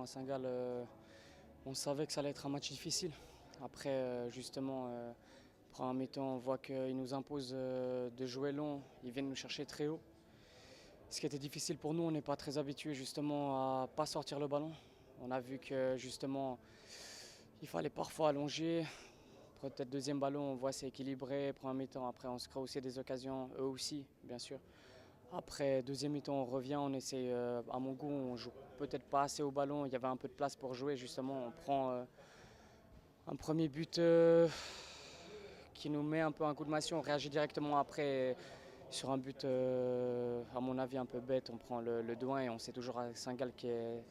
Saint-Gall, on savait que ça allait être un match difficile. Après, justement, premier mi-temps, on voit qu'ils nous imposent de jouer long, ils viennent nous chercher très haut. Ce qui était difficile pour nous, on n'est pas très habitué justement à pas sortir le ballon. On a vu que justement, il fallait parfois allonger. Peut-être deuxième ballon, on voit c'est équilibré, premier mi-temps, après on se crée aussi des occasions, eux aussi, bien sûr. Après, deuxième mi-temps, on revient, on essaie, à mon goût, on joue peut-être pas assez au ballon, il y avait un peu de place pour jouer, justement, on prend un premier but qui nous met un peu un coup de massue, on réagit directement après sur un but, à mon avis, un peu bête, on prend le 2-1 et on sait toujours à Saint-Gall qui est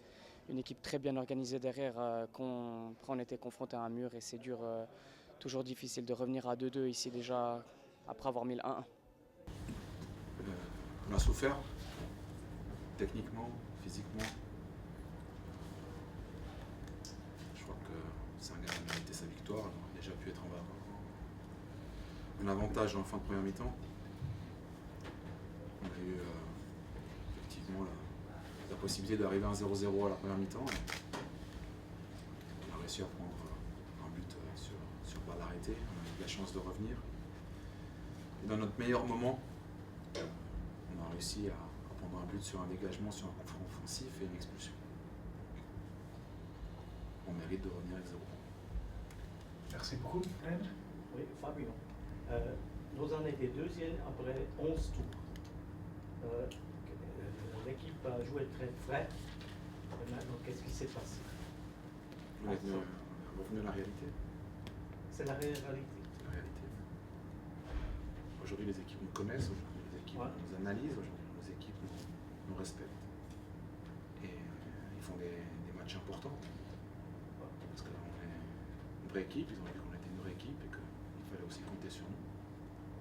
une équipe très bien organisée derrière, on était confronté à un mur et c'est dur, toujours difficile de revenir à 2-2 ici déjà, après avoir mis le 1-1. On a souffert, techniquement, physiquement. Je crois que Saint-Gall a mérité sa victoire, elle aurait déjà pu être en avantage en fin de première mi-temps. On a eu effectivement la possibilité d'arriver à un 0-0 à la première mi-temps. On a réussi à prendre un but sur balle arrêtée, on a eu la chance de revenir. Et dans notre meilleur moment, on a réussi à prendre un but sur un dégagement, sur un coup franc offensif et une expulsion. On mérite de revenir avec 0. Merci beaucoup. Oui, Fabien. Lausanne était deuxième après 11 tours. L'équipe a joué très frais. Et maintenant, qu'est-ce qui s'est passé? On est revenu à la réalité. C'est la réalité. C'est la réalité. Aujourd'hui, les équipes nous connaissent, aujourd'hui, les équipes nous analysent, aujourd'hui, les équipes nous respectent. Et ils font des matchs importants. Parce que là, on est une vraie équipe, ils ont vu qu'on était une vraie équipe et qu'il fallait aussi compter sur nous.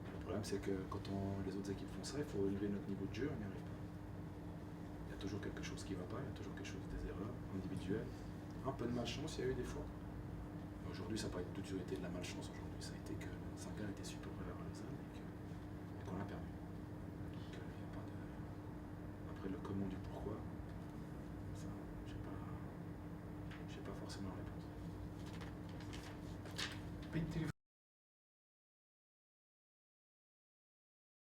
Le problème, c'est que quand les autres équipes font ça, il faut élever notre niveau de jeu, on n'y arrive pas. Il y a toujours quelque chose qui ne va pas, il y a toujours quelque chose, des erreurs individuelles. Un peu de malchance, il y a eu des fois. Aujourd'hui, ça n'a pas tout de suite été de la malchance. Aujourd'hui, ça a été que Saint-Gall était supérieur à Lausanne et qu'on a perdu. Donc, il n'y a pas de... Après, le comment du pourquoi, ça, je n'ai pas forcément la réponse.